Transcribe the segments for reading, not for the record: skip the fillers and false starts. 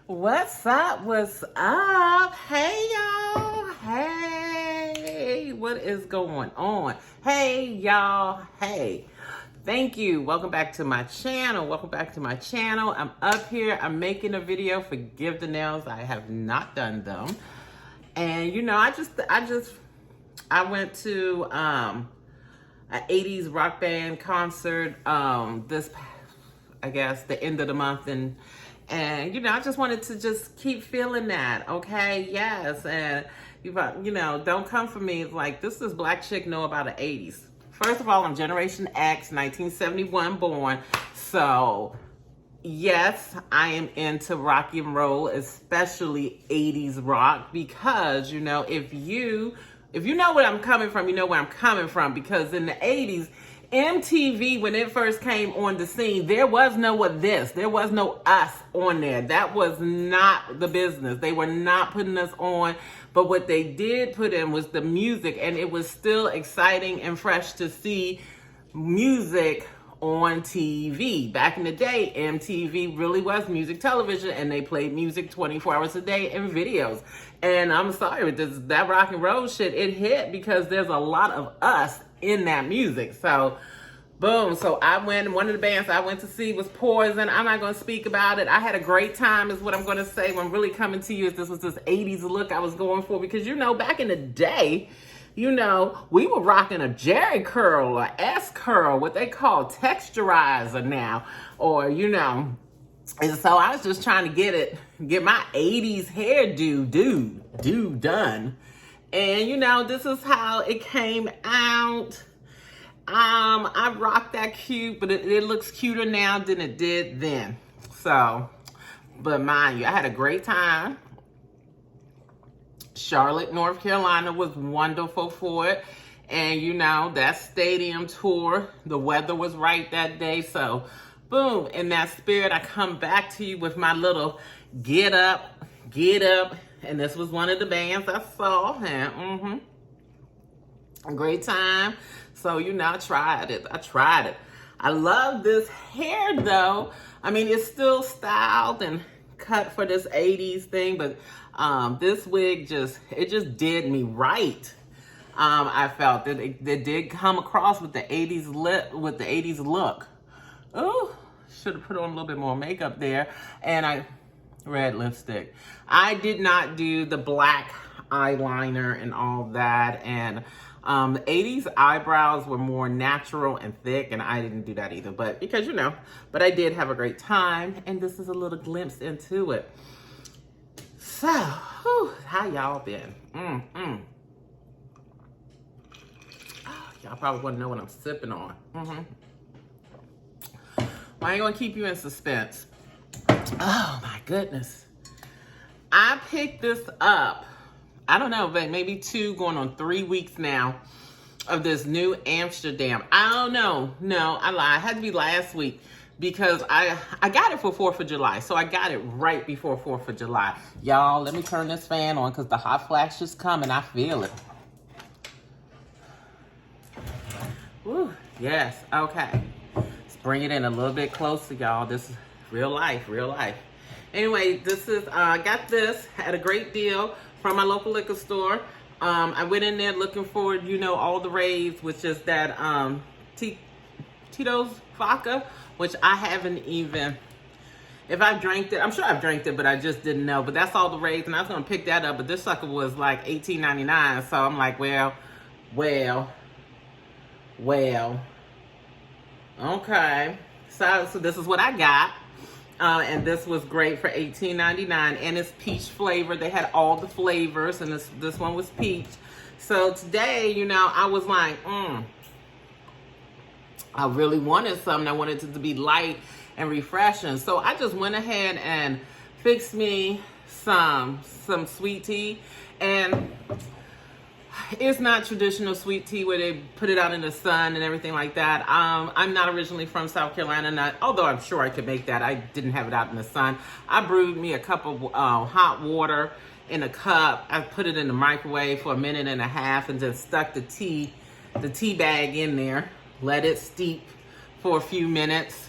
What's up? What's up? Hey, y'all. Hey, what is going on? Hey, y'all. Hey. Thank you. Welcome back to my channel. Welcome back to my channel. I'm up here. I'm making a video. Forgive the nails. I have not done them. And you know, I went to an 80s rock band concert this, I guess, the end of the month, and you know, I just wanted to just keep feeling that, okay? Yes, and you know, don't come for me like, this is black chick know about the 80s. First of all, I'm Generation X, 1971 born, so yes, I am into rock and roll, especially 80s rock, because you know, if you know where I'm coming from, you know where I'm coming from, because in the 80s, MTV, when it first came on the scene, there was no there was no us on there. That was not the business. They were not putting us on, but what they did put in was the music, and it was still exciting and fresh to see music on TV. Back in the day, MTV really was music television, and they played music 24 hours a day in videos. And I'm sorry, that rock and roll shit, it hit because there's a lot of us in that music. So boom. So I went, one of the bands I went to see was Poison. I'm not going to speak about it. I had a great time is what I'm going to say. When I'm really coming to you, is this was this 80s look I was going for, because you know, back in the day, you know, we were rocking a Jerry curl or S curl, what they call texturizer now, or you know. And so I was just trying to get my 80s hairdo done. And you know, this is how it came out. I rocked that cute, but it looks cuter now than it did then. So, but mind you, I had a great time. Charlotte, North Carolina was wonderful for it. And you know, that stadium tour, the weather was right that day. So boom, in that spirit, I come back to you with my little get up. And this was one of the bands I saw. And a great time. So, you know, I tried it. I love this hair though. I mean, it's still styled and cut for this 80s thing, but this wig just did me right. I felt that it did come across with the 80s look. Oh, should have put on a little bit more makeup there. And red lipstick. I did not do the black eyeliner and all that. And the 80s eyebrows were more natural and thick, and I didn't do that either. But because, you know, but I did have a great time, and this is a little glimpse into it. So, whew, how y'all been? Oh, y'all probably want to know what I'm sipping on. Well, I ain't gonna keep you in suspense. Oh my goodness. I picked this up, I don't know, but maybe 2 going on 3 weeks now of this new Amsterdam. I don't know. No, I lied. It had to be last week because I got it for 4th of July. So I got it right before 4th of July. Y'all, let me turn this fan on because the hot flash is coming. I feel it. Woo, yes, okay. Let's bring it in a little bit closer, y'all. This is real life. Anyway, this is, I got this at a great deal from my local liquor store. I went in there looking for, you know, all the raves, which is that Tito's vodka, which I haven't even, if I've drank it, I'm sure I've drank it, but I just didn't know. But that's all the raves, and I was going to pick that up, but this sucker was like $18.99. So I'm like, well, okay. So this is what I got. And this was great for $18.99, and it's peach flavor. They had all the flavors, and this one was peach. So today, you know, I was like, I really wanted something. I wanted it to be light and refreshing. So I just went ahead and fixed me some sweet tea. And it's not traditional sweet tea where they put it out in the sun and everything like that. I'm not originally from South Carolina, although I'm sure I could make that. I didn't have it out in the sun. I brewed me a cup of hot water in a cup. I put it in the microwave for 1.5 minutes and then stuck the tea bag in there. Let it steep for a few minutes.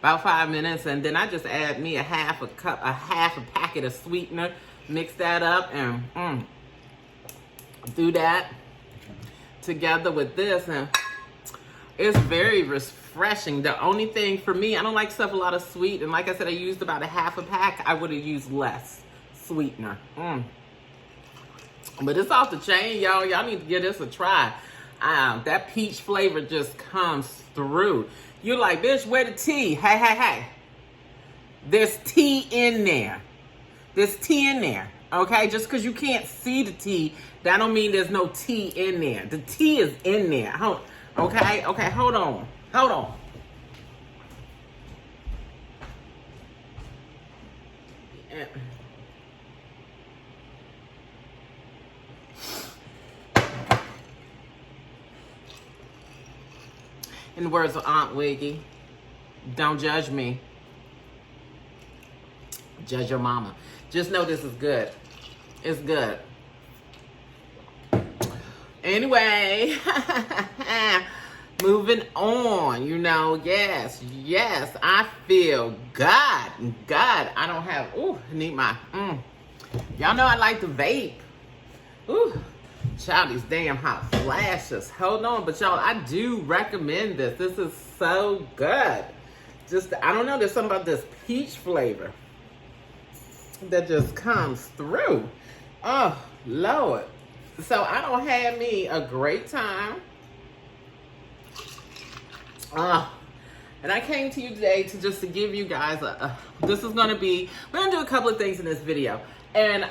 about 5 minutes, and then I just add me a half a packet of sweetener, mix that up, and do that together with this, and it's very refreshing. The only thing for me, I don't like stuff a lot of sweet, and like I said, I used about a half a pack. I would have used less sweetener. But it's off the chain, y'all. Y'all need to give this a try. That peach flavor just comes through. You're like, bitch, where the tea? Hey. There's tea in there. There's tea in there. Okay? Just because you can't see the tea, that don't mean there's no tea in there. The tea is in there. Okay, hold on. Yeah. In the words of Aunt Wiggy, don't judge me. Judge your mama. Just know this is good. It's good. Anyway, moving on, yes, I feel God, I don't have, I need my, y'all know I like to vape. Child, these damn hot flashes. Hold on, but y'all, I do recommend this. This is so good. I don't know, there's something about this peach flavor that just comes through. Oh, Lord. So I don't have me a great time. And I came to you today to give you guys this is going to be, we're going to do a couple of things in this video. And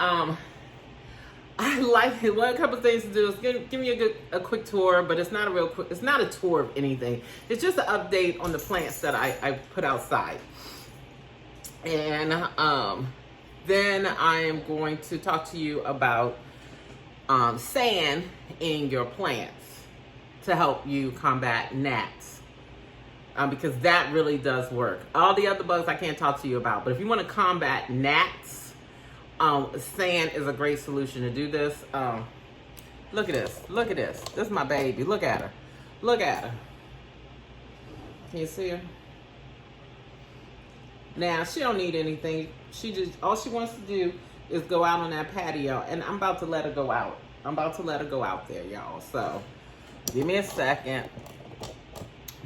I like it. Well, a couple of things to do is give me a quick tour, but it's not it's not a tour of anything. It's just an update on the plants that I put outside. And then I am going to talk to you about sand in your plants to help you combat gnats. Because that really does work. All the other bugs I can't talk to you about, but if you want to combat gnats, sand is a great solution to do this. Look at this. This is my baby. Look at her. Can you see her? Now, she don't need anything. All she wants to do is go out on that patio, and I'm about to let her go out. There, y'all. So, give me a second.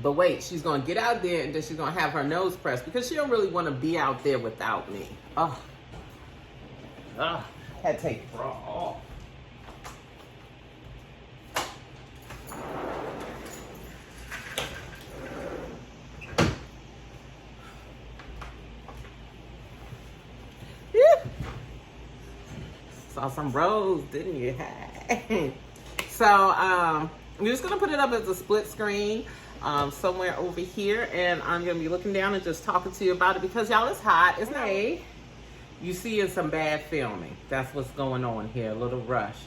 But wait, she's going to get out there, and then she's going to have her nose pressed because she don't really want to be out there without me. Had to take the bra off. Saw some rose, didn't you? So, I'm just going to put it up as a split screen somewhere over here, and I'm going to be looking down and just talking to you about it because, y'all, it's hot. It's not. You see some bad filming. That's what's going on here. A little rush.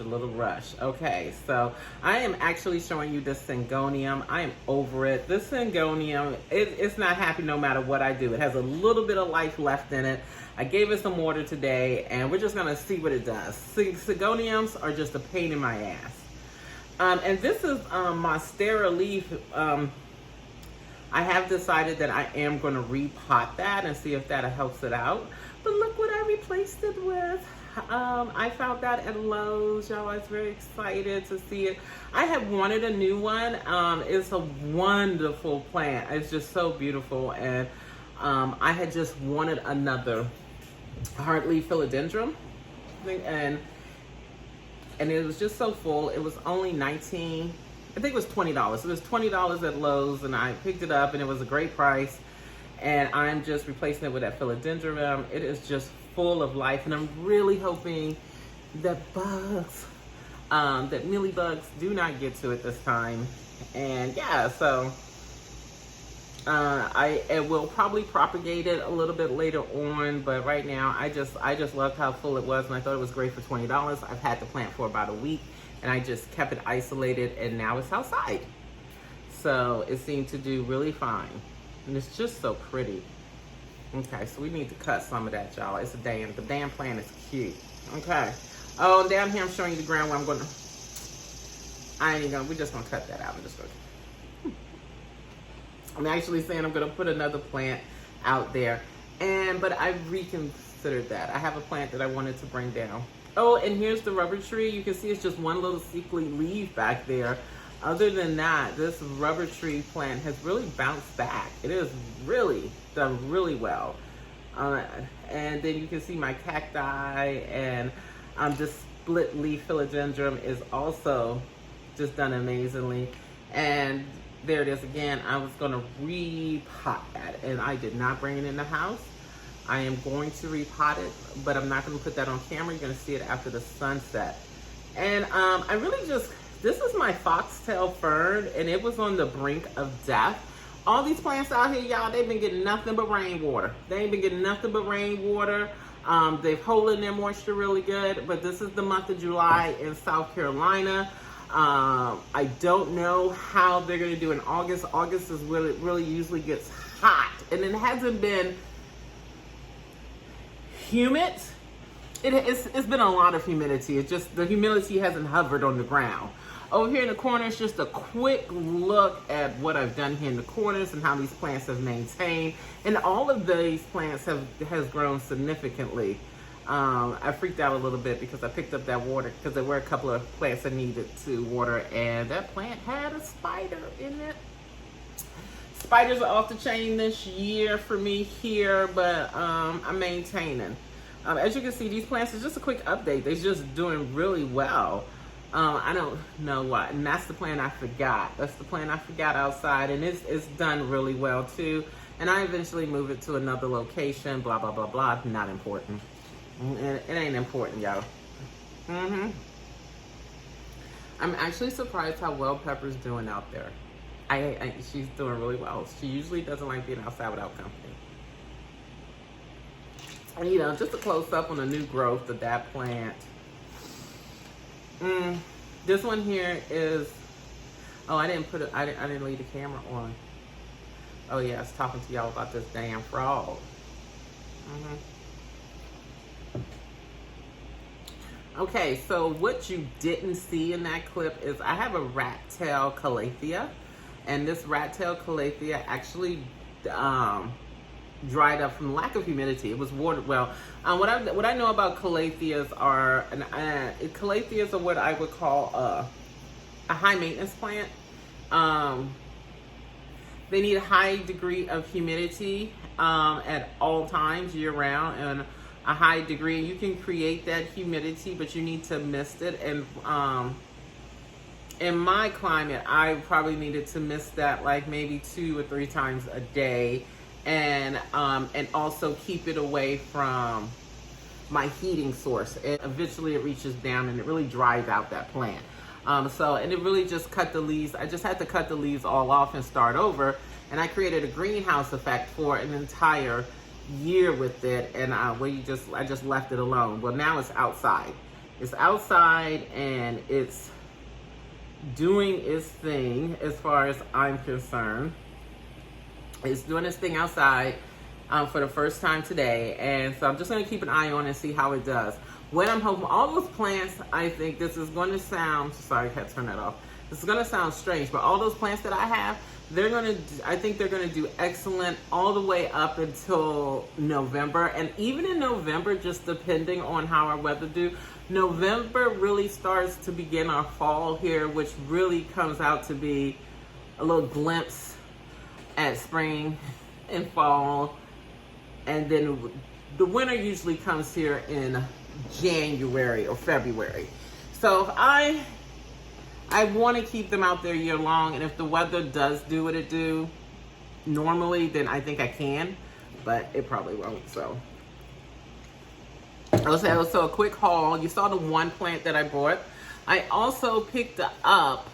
Okay, so I am actually showing you this syngonium. I am over it. This syngonium, it's not happy no matter what I do. It has a little bit of life left in it. I gave it some water today, and we're just going to see what it does. Syngoniums are just a pain in my ass. And this is Monstera leaf. I have decided that I am going to repot that and see if that helps it out. But look what I replaced it with. I found that at Lowe's, y'all. I was very excited to see it. I have wanted a new one. It's a wonderful plant. It's just so beautiful. And I had just wanted another hardleaf philodendron. And it was just so full. It was only I think it was $20. It was $20 at Lowe's, and I picked it up, and it was a great price. And I'm just replacing it with that philodendron. It is just full of life, and I'm really hoping that bugs, that mealybugs do not get to it this time. And yeah, so it will probably propagate it a little bit later on, but right now I just loved how full it was, and I thought it was great for $20. I've had the plant for about a week, and I just kept it isolated, and now it's outside. So it seemed to do really fine. And it's just so pretty. Okay, so we need to cut some of that, y'all. The damn plant is cute. Okay. Oh, and down here I'm showing you the ground where I'm gonna, we're just gonna cut that out. I'm actually saying I'm gonna put another plant out there. But I reconsidered that. I have a plant that I wanted to bring down. Oh, and here's the rubber tree. You can see it's just one little sickly leaf back there. Other than that, this rubber tree plant has really bounced back. It has really done really well. And then you can see my cacti, and this split leaf philodendron is also just done amazingly. And there it is again. I was going to repot that, and I did not bring it in the house. I am going to repot it, but I'm not going to put that on camera. You're going to see it after the sunset. And I really just, this is my foxtail fern, and it was on the brink of death. All these plants out here, y'all, they've been getting nothing but rainwater. They ain't been getting nothing but rainwater. They've holding their moisture really good, but this is the month of July in South Carolina. I don't know how they're going to do in August. August is when it really usually gets hot, and it hasn't been humid. It's been a lot of humidity. It's just the humidity hasn't hovered on the ground. Over here in the corners, just a quick look at what I've done here in the corners and how these plants have maintained. And all of these plants has grown significantly. I freaked out a little bit because I picked up that water because there were a couple of plants I needed to water, and that plant had a spider in it. Spiders are off the chain this year for me here, but I'm maintaining. As you can see, these plants, is just a quick update. They're just doing really well. I don't know why, and that's the plant I forgot. That's the plant I forgot outside, and it's done really well too. And I eventually move it to another location, blah, blah, blah, blah. Not important. It ain't important, y'all. I'm actually surprised how well Pepper's doing out there. She's doing really well. She usually doesn't like being outside without company. And you know, just a close up on the new growth of that plant. This one here is, oh, I didn't leave the camera on. Oh yeah, I was talking to y'all about this damn frog. Okay, so what you didn't see in that clip is I have a rat tail calathea, and this rat tail calathea actually dried up from lack of humidity. It was watered well. What I know about calatheas are, calatheas are what I would call a high maintenance plant. They need a high degree of humidity at all times year round, and a high degree. You can create that humidity, but you need to mist it. And in my climate, I probably needed to mist that like maybe 2 or 3 times a day. And also keep it away from my heating source. And eventually it reaches down and it really dries out that plant. And it really just cut the leaves. I just had to cut the leaves all off and start over. And I created a greenhouse effect for an entire year with it. And I just left it alone. Well, now it's outside. It's outside and it's doing its thing as far as I'm concerned. It's doing this thing outside for the first time today. And so I'm just going to keep an eye on and see how it does. What I'm hoping, all those plants, I think this is going to sound, sorry, I had to turn that off. This is going to sound strange, but all those plants that I have, I think they're going to do excellent all the way up until November. And even in November, just depending on how our weather do, November really starts to begin our fall here, which really comes out to be a little glimpse at spring and fall, and then the winter usually comes here in January or February. So I want to keep them out there year long, and if the weather does do what it do normally, then I think I can, but it probably won't. So a quick haul. You saw the one plant that I bought. I also picked up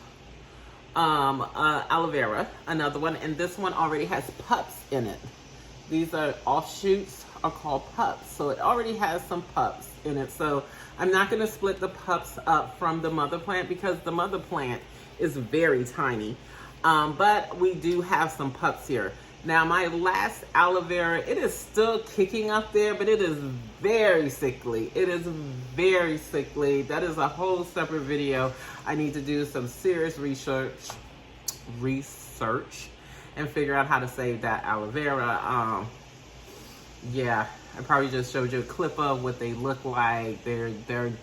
aloe vera, another one, and this one already has pups in it. These are offshoots, are called pups, so it already has some pups in it. So I'm not going to split the pups up from the mother plant because the mother plant is very tiny, but we do have some pups here. Now my last aloe vera, it is still kicking up there, but it is very sickly. It is very sickly. That is a whole separate video. I need to do some serious research and figure out how to save that aloe vera. Yeah, I probably just showed you a clip of what they look like. They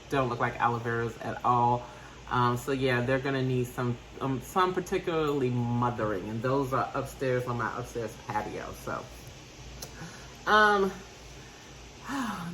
don't look like aloe veras at all. So yeah, they're gonna need some particularly mothering, and those are upstairs on my upstairs patio. So,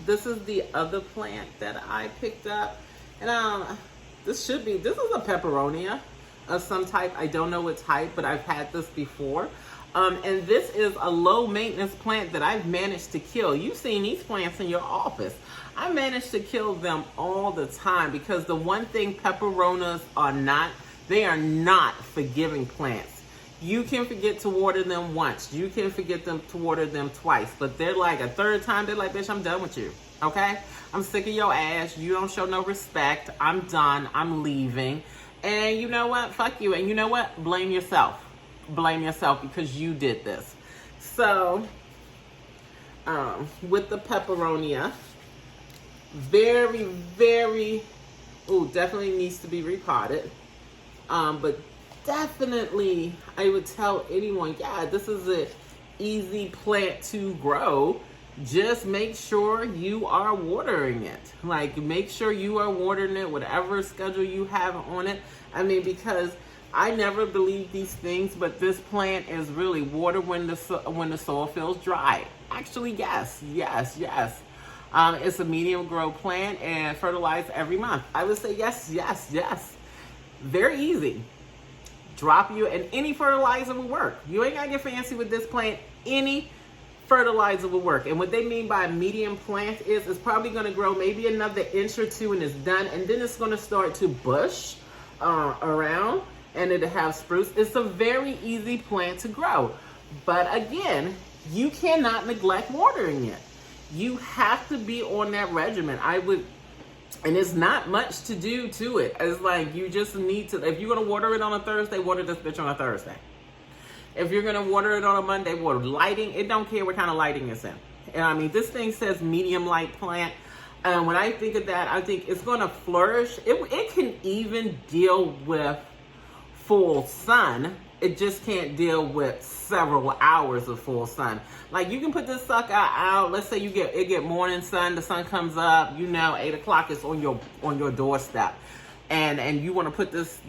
this is the other plant that I picked up, and this is a peperonia of some type. I don't know what type, but I've had this before. And this is a low maintenance plant that I've managed to kill. You've seen these plants in your office. I managed to kill them all the time because the one thing peperonas are not, they are not forgiving plants. You can forget to water them once. You can forget to water them twice. But they're like a third time, they're like, bitch, I'm done with you. Okay? I'm sick of your ass. You don't show no respect. I'm done. I'm leaving. And you know what? Fuck you. And you know what? Blame yourself. Blame yourself because you did this. So, with the peperonia, very, very, definitely needs to be repotted. But definitely, I would tell anyone, yeah, this is an easy plant to grow. Just make sure you are watering it. Like, make sure you are watering it, whatever schedule you have on it. I mean, because I never believed these things, but this plant is really water when the soil feels dry. Actually, yes. It's a medium grow plant and fertilize every month. I would say yes. Very easy. Drop you, and any fertilizer will work. You ain't gotta get fancy with this plant. Any fertilizer will work. And what they mean by a medium plant is it's probably gonna grow maybe another inch or two and it's done, and then it's gonna start to bush around, and it'll have spruce. It's a very easy plant to grow. But again, you cannot neglect watering it. You have to be on that regimen. And it's not much to do to it. It's like you just need to, if you're gonna water it on a Thursday, water this bitch on a Thursday. If you're gonna water it on a Monday, water lighting. It don't care what kind of lighting it's in. And I mean, this thing says medium light plant. And when I think of that, I think it's gonna flourish. It can even deal with full sun. It just can't deal with several hours of full sun. Like, you can put this sucker out. Let's say you get morning sun. The sun comes up. 8 o'clock is on your doorstep, and you want to put this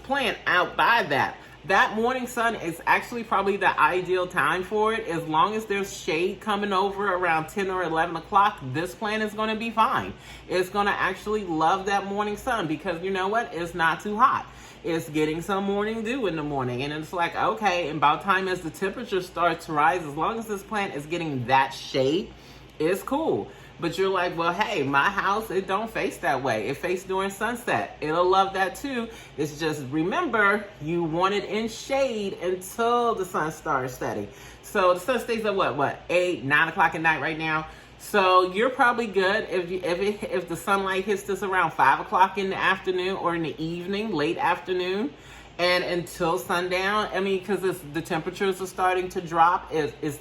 plant out by that. That morning sun is actually probably the ideal time for it. As long as there's shade coming over around 10 or 11 o'clock, this plant is going to be fine. It's going to actually love that morning sun because you know what? It's not too hot. It's getting some morning dew in the morning, and it's like, okay, and about time as the temperature starts to rise, as long as this plant is getting that shade, it's cool. But you're like, well, hey, my house, it don't face that way. It faces during sunset. It'll love that too. It's just, remember, you want it in shade until the sun starts setting. So the sun stays at what, 8, 9 o'clock at night right now. So you're probably good if the sunlight hits this around 5 o'clock in the afternoon or in the evening, late afternoon, and until sundown. I mean, because the temperatures are starting to drop. Is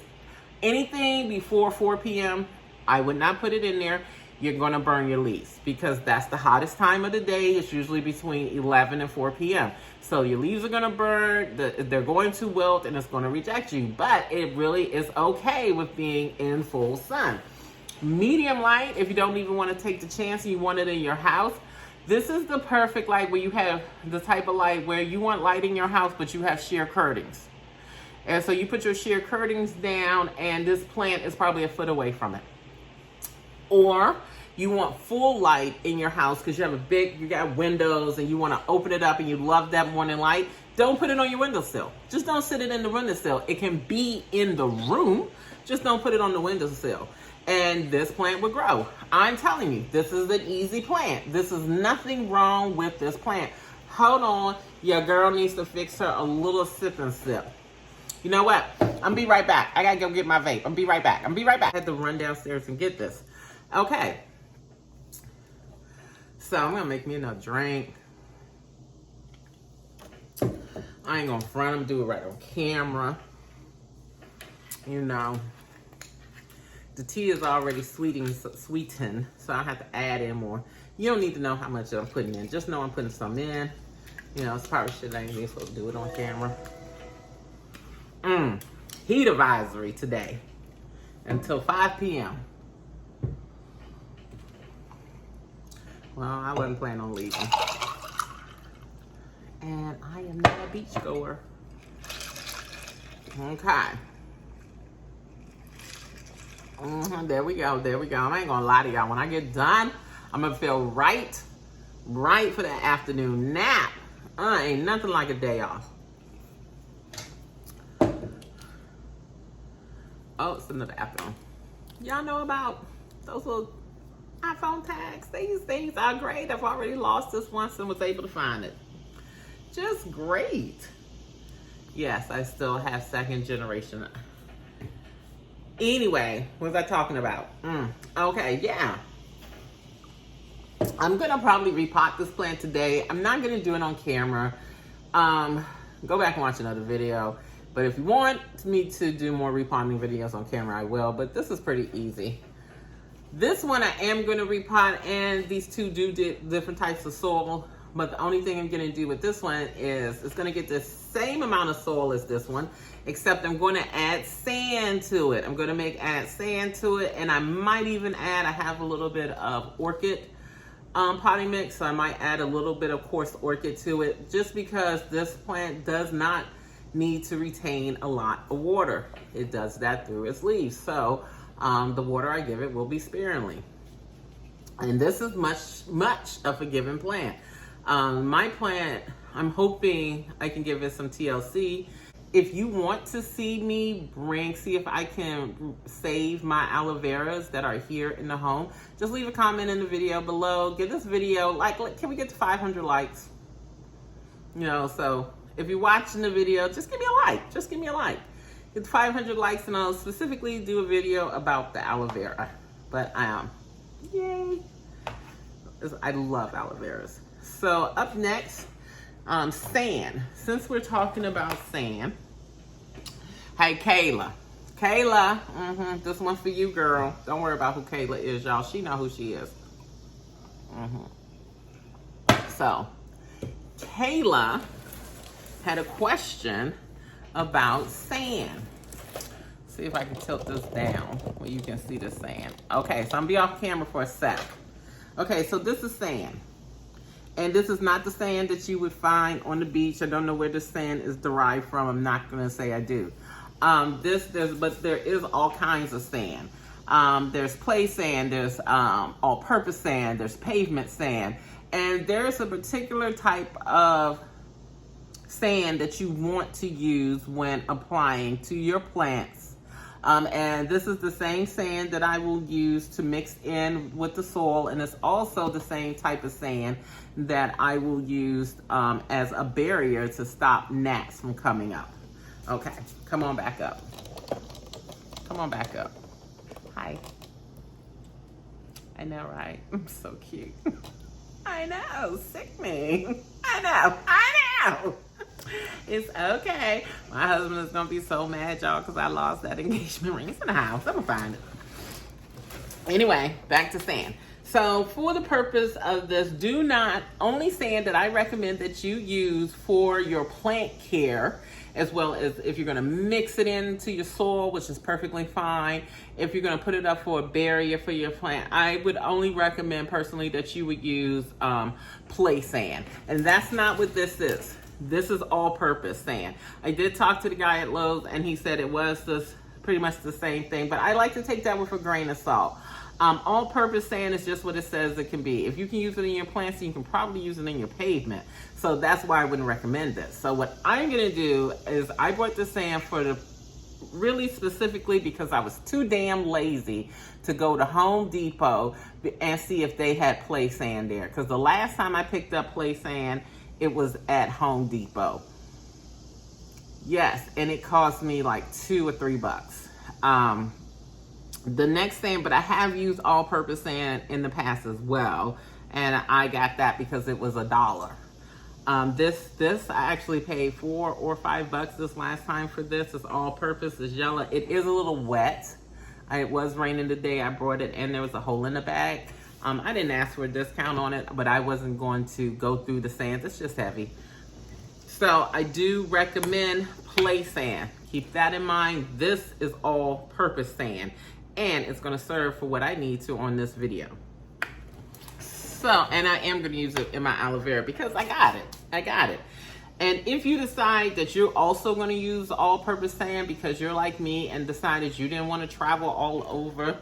anything before 4 p.m., I would not put it in there. You're going to burn your leaves because that's the hottest time of the day. It's usually between 11 and 4 p.m. So your leaves are going to burn, they're going to wilt, and it's going to reject you. But it really is okay with being in full sun. Medium light, if you don't even want to take the chance and you want it in your house, this is the perfect light where you have the type of light where you want light in your house, but you have sheer curtains. And so you put your sheer curtains down, and this plant is probably a foot away from it. Or you want full light in your house because you got windows and you want to open it up and you love that morning light. Don't put it on your windowsill. Just don't sit it in the windowsill. It can be in the room. Just don't put it on the windowsill. And this plant will grow. I'm telling you, this is an easy plant. This is nothing wrong with this plant. Hold on. Your girl needs to fix her a little sip and sip. You know what? I'm be right back. I gotta go get my vape. I'm be right back. I had to run downstairs and get this. Okay. So I'm gonna make me another drink. I ain't gonna front them, do it right on camera. The tea is already sweetened, so I have to add in more. You don't need to know how much I'm putting in. Just know I'm putting some in. It's probably shit I ain't even supposed to do it on camera. Heat advisory today. until 5 p.m. Well, I wasn't planning on leaving. And I am not a beach goer. Okay. There we go. There we go. I ain't gonna lie to y'all. When I get done, I'm gonna feel right for that afternoon nap. Ain't nothing like a day off. Oh, it's another iPhone. Y'all know about those little iPhone tags? These things are great. I've already lost this once and was able to find it. Just great. Yes, I still have second generation. Anyway, what was I talking about? Okay, yeah. I'm gonna probably repot this plant today. I'm not gonna do it on camera. Go back and watch another video. But if you want me to do more repotting videos on camera, I will. But this is pretty easy. This one I am gonna repot, and these two do different types of soil. But the only thing I'm gonna do with this one is it's gonna get the same amount of soil as this one, except I'm gonna add sand to it. I'm gonna add sand to it, and I might even add, I have a little bit of orchid potting mix, so I might add a little bit of coarse orchid to it, just because this plant does not need to retain a lot of water. It does that through its leaves, so the water I give it will be sparingly. And this is much of a given plant. My plant, I'm hoping I can give it some TLC. If you want to see me see if I can save my aloe veras that are here in the home, just leave a comment in the video below. Give this video, can we get to 500 likes? You know, so if you're watching the video, just give me a like. Just give me a like. Get 500 likes, and I'll specifically do a video about the aloe vera. But yay! I love aloe veras. So up next, sand. Since we're talking about sand, hey Kayla, this one's for you, girl. Don't worry about who Kayla is, y'all. She know who she is. So Kayla had a question about sand. See if I can tilt this down where you can see the sand. Okay, so I'm gonna be off camera for a sec. Okay, so this is sand. And this is not the sand that you would find on the beach. I don't know where the sand is derived from. I'm not gonna say I do. But there is all kinds of sand. There's play sand, there's all-purpose sand, there's pavement sand. And there's a particular type of sand that you want to use when applying to your plants. And this is the same sand that I will use to mix in with the soil, and it's also the same type of sand that I will use as a barrier to stop gnats from coming up. Okay, come on back up. Come on back up. Hi. I know, right? I'm so cute. I know, sick me. I know. It's okay. My husband is gonna be so mad, y'all, because I lost that engagement ring. It's in the house. I'm gonna find it. Anyway, back to sand. So for the purpose of this, only sand that I recommend that you use for your plant care, as well as if you're gonna mix it into your soil, which is perfectly fine. If you're gonna put it up for a barrier for your plant, I would only recommend personally that you would use play sand. And that's not what this is. This is all-purpose sand. I did talk to the guy at Lowe's, and he said it was pretty much the same thing, but I like to take that with a grain of salt. All-purpose sand is just what it says it can be. If you can use it in your plants, you can probably use it in your pavement. So that's why I wouldn't recommend this. So what I'm gonna do is I bought the sand really specifically because I was too damn lazy to go to Home Depot and see if they had play sand there. Because the last time I picked up play sand, it was at Home Depot. Yes, and it cost me like $2 or $3. The next sand, but I have used all-purpose sand in the past as well, and I got that because it was $1. This I actually paid $4 or $5 this last time for this. It's all-purpose. It's yellow. It is a little wet. It was raining today. I brought it, and there was a hole in the bag. I didn't ask for a discount on it, but I wasn't going to go through the sands. It's just heavy. So I do recommend play sand. Keep that in mind. This is all-purpose sand. and it's gonna serve for what I need to on this video. So, and I am gonna use it in my aloe vera because I got it. And if you decide that you're also gonna use all-purpose sand because you're like me and decided you didn't wanna travel all over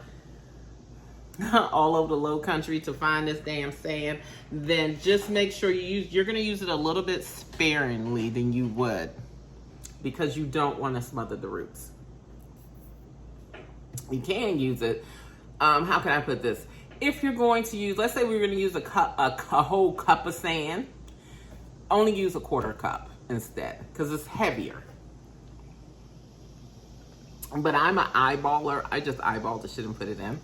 the low country to find this damn sand, then just make sure you're gonna use it a little bit sparingly than you would, because you don't want to smother the roots. You can use it, how can I put this? If you're going to use, let's say we're going to use a whole cup of sand, only use a 1/4 cup instead, because it's heavier. But I'm an eyeballer. I just eyeball the shit and put it in.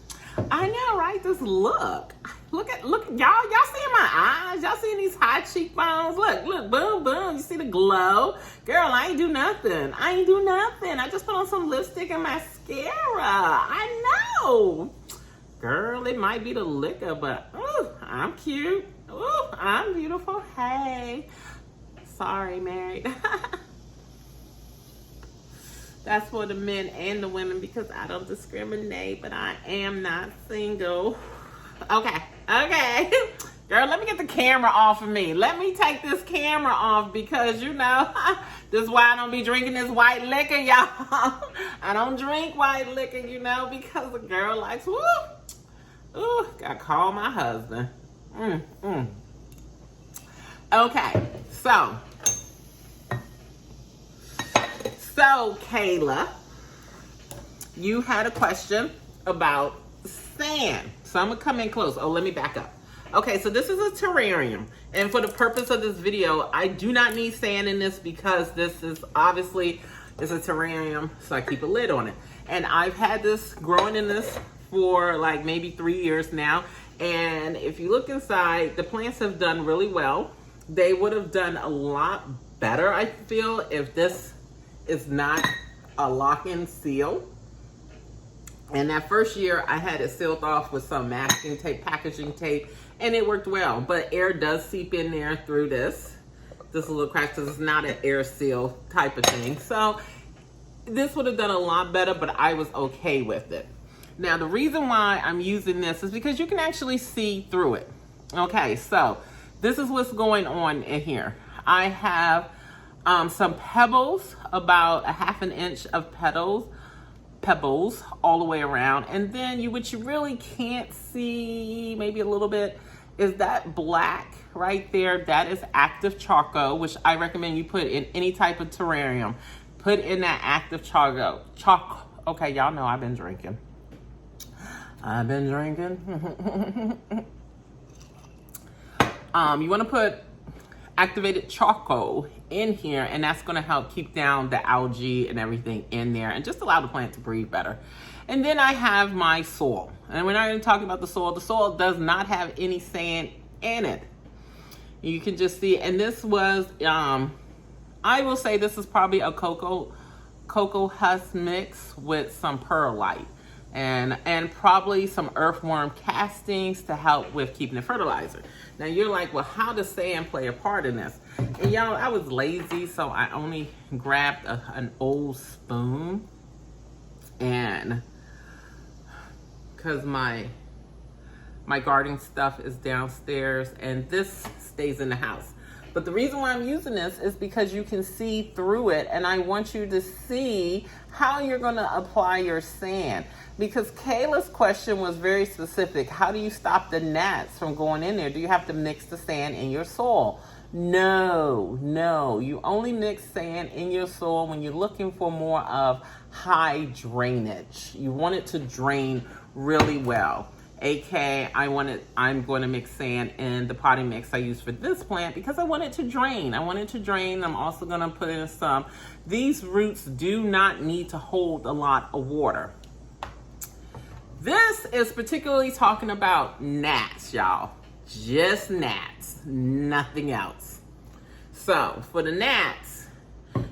I know, right? Just look at y'all seeing my eyes? Y'all seeing these high cheekbones? Look, boom, boom. You see the glow? Girl, I ain't do nothing. I just put on some lipstick and mascara. I know. Girl, it might be the liquor, but ooh, I'm cute. Ooh, I'm beautiful. Hey. Sorry, married. That's for the men and the women because I don't discriminate, but I am not single. Okay. Girl, let me get the camera off of me. Let me take this camera off because, you know, this is why I don't be drinking this white liquor, y'all. I don't drink white liquor, you know, because a girl likes, woo. Ooh, gotta call my husband. Okay, so Kayla, you had a question about sand. So I'm gonna come in close. Oh, let me back up. Okay, so this is a terrarium. And for the purpose of this video, I do not need sand in this because this is obviously, it's a terrarium, so I keep a lid on it. And I've had this growing in this for like maybe 3 years now. And if you look inside, the plants have done really well. They would have done a lot better, I feel, if this is not a lock-in seal. And that first year I had it sealed off with some masking tape, packaging tape, and it worked well. But air does seep in there through this little crack, because it's not an air seal type of thing. So this would have done a lot better, but I was okay with it. Now the reason why I'm using this is because you can actually see through it. Okay, so this is what's going on in here. I have some pebbles, about 1/2 inch of pebbles all the way around. And then what you really can't see, maybe a little bit, is that black right there. That is active charcoal, which I recommend you put in any type of terrarium. Put in that active charcoal. Okay, y'all know I've been drinking. You want to put activated charcoal in here, and that's going to help keep down the algae and everything in there and just allow the plant to breathe better. And then I have my soil, and we're not going to talk about the soil. The soil does not have any sand in it. You can just see, and this was I will say this is probably a cocoa husk mix with some perlite and probably some earthworm castings to help with keeping the fertilizer. Now you're like, well, how does sand play a part in this? And y'all, I was lazy, so I only grabbed an old spoon, and because my gardening stuff is downstairs and this stays in the house. But the reason why I'm using this is because you can see through it, and I want you to see how you're going to apply your sand. Because Kayla's question was very specific. How do you stop the gnats from going in there? Do you have to mix the sand in your soil? No. You only mix sand in your soil when you're looking for more of high drainage. You want it to drain really well. I'm going to mix sand in the potting mix I use for this plant because I want it to drain. I'm also going to put in some. These roots do not need to hold a lot of water. This is particularly talking about gnats, y'all. Just gnats, nothing else. So for the gnats,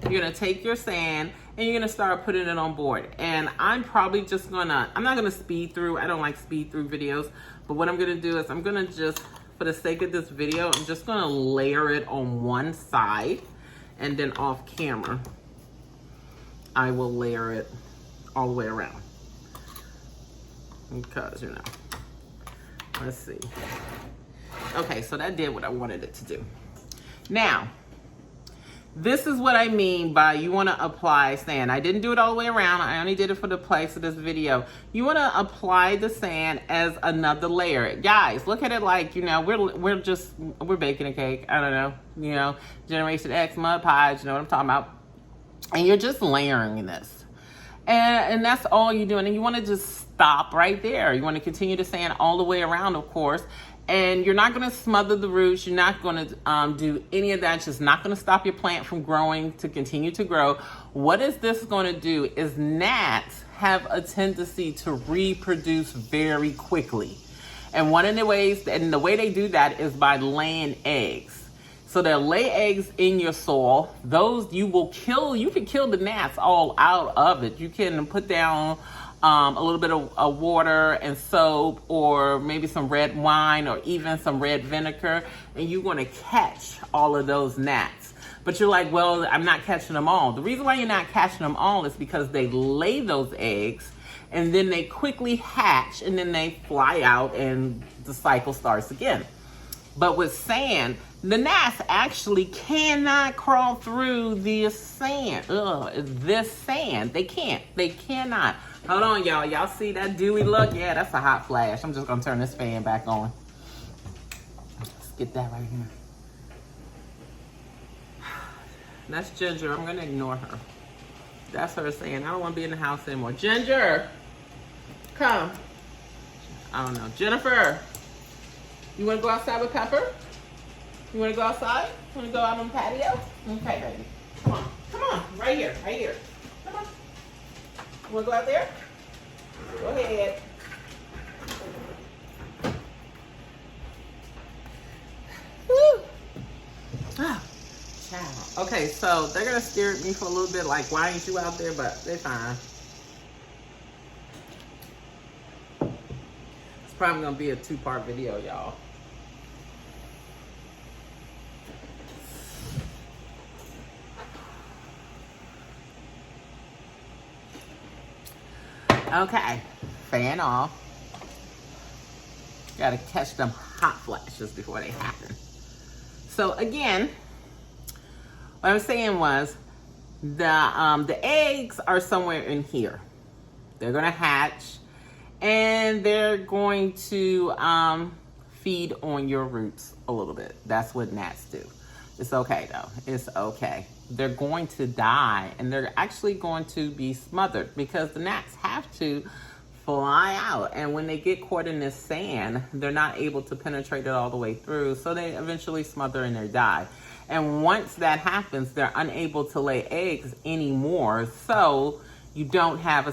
you're going to take your sand and you're going to start putting it on board. And I'm probably just I'm not going to speed through. I don't like speed through videos. But what I'm going to do is I'm going to just, for the sake of this video, I'm just going to layer it on one side. And then off camera, I will layer it all the way around. because, you know, let's see. Okay, so that did what I wanted it to do. Now, this is what I mean by you want to apply sand. I didn't do it all the way around. I only did it for the place of this video. You want to apply the sand as another layer. Guys, look at it like, you know, we're baking a cake. I don't know, you know, Generation X, mud pies, you know what I'm talking about. And you're just layering this. And that's all you're doing. And you want to just stop right there. You want to continue to sand all the way around, of course. And you're not going to smother the roots. You're not going to do any of that. It's just not going to stop your plant from growing to continue to grow. What is this going to do is gnats have a tendency to reproduce very quickly. And one of the ways, and the way they do that is by laying eggs. So they'll lay eggs in your soil. Those you can kill the gnats all out of it. You can put down a little bit of water and soap, or maybe some red wine, or even some red vinegar, and you're going to catch all of those gnats. But you're like, well, I'm not catching them all. The reason why you're not catching them all is because they lay those eggs, and then they quickly hatch, and then they fly out, and the cycle starts again. But with sand, the gnats actually cannot crawl through this sand. This sand. They can't. They cannot. Hold on, y'all. Y'all see that dewy look? Yeah, that's a hot flash. I'm just going to turn this fan back on. Let's get that right here. That's Ginger. I'm going to ignore her. That's her saying, I don't want to be in the house anymore. Ginger! Come. I don't know. Jennifer! You want to go outside with Pepper? You want to go outside? You want to go out on the patio? Okay, baby. Come on. Come on. Right here. Right here. Come on. You want to go out there? Go ahead. Woo. Ah, child. Okay, so they're going to stare at me for a little bit like, why ain't you out there? But they're fine. It's probably going to be a 2-part video, y'all. Okay, fan off. Gotta catch them hot flashes before they happen. So again, what I was saying was the eggs are somewhere in here. They're gonna hatch, and they're going to feed on your roots a little bit. That's what gnats do. It's okay though. It's okay. They're going to die, and they're actually going to be smothered because the gnats have to fly out. And when they get caught in this sand, they're not able to penetrate it all the way through. So they eventually smother and they die. And once that happens, they're unable to lay eggs anymore. So you don't have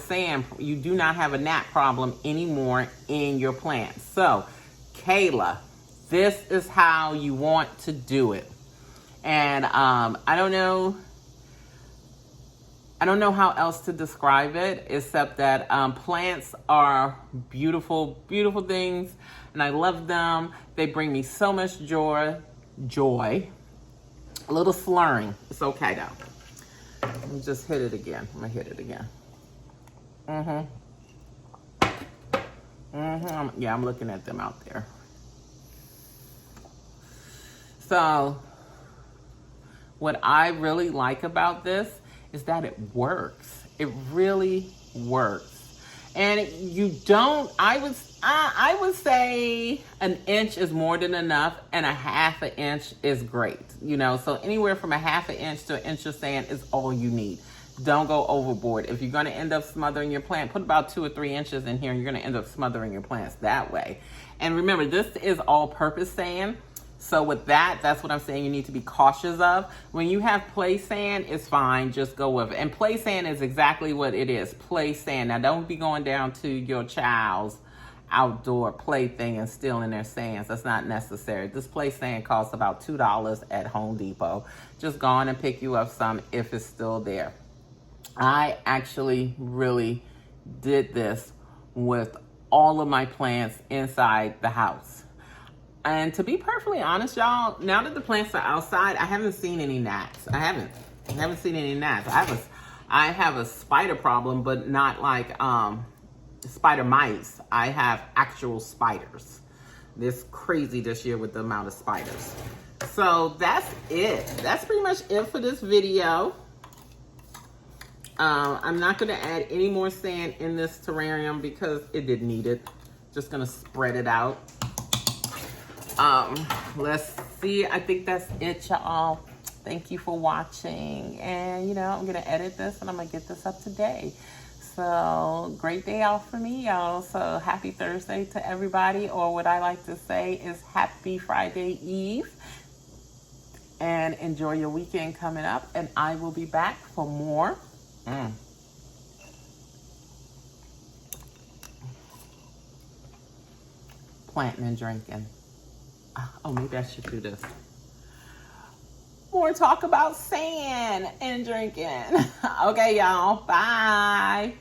you do not have a gnat problem anymore in your plants. So Kayla, this is how you want to do it. And I don't know how else to describe it except that plants are beautiful, beautiful things, and I love them. They bring me so much joy. A little slurring. It's okay though. Let me just hit it again. I'm gonna hit it again. Yeah, I'm looking at them out there. So what I really like about this is that it works. It really works. And you don't, I would say an inch is more than enough, and a half an inch is great. You know, so anywhere from a half an inch to an inch of sand is all you need. Don't go overboard. If you're gonna end up smothering your plant, put about 2 or 3 inches in here, and you're gonna end up smothering your plants that way. And remember, this is all-purpose sand. So with that, that's what I'm saying you need to be cautious of. When you have play sand, it's fine. Just go with it. And play sand is exactly what it is. Play sand. Now, don't be going down to your child's outdoor play thing and stealing their sands. That's not necessary. This play sand costs about $2 at Home Depot. Just go on and pick you up some if it's still there. I actually really did this with all of my plants inside the house. And to be perfectly honest, y'all, now that the plants are outside, I haven't seen any gnats. I haven't seen any gnats. I have a spider problem, but not like spider mice. I have actual spiders. This crazy this year with the amount of spiders. So that's it. That's pretty much it for this video. I'm not going to add any more sand in this terrarium because it didn't need it. Just going to spread it out. Let's see. I think that's it, y'all. Thank you for watching. And, you know, I'm going to edit this and I'm going to get this up today. So, great day off for me, y'all. So, happy Thursday to everybody. Or what I like to say is happy Friday Eve. And enjoy your weekend coming up. And I will be back for more. Planting and drinking. Oh, maybe I should do this. More talk about sand and drinking. Okay, y'all. Bye.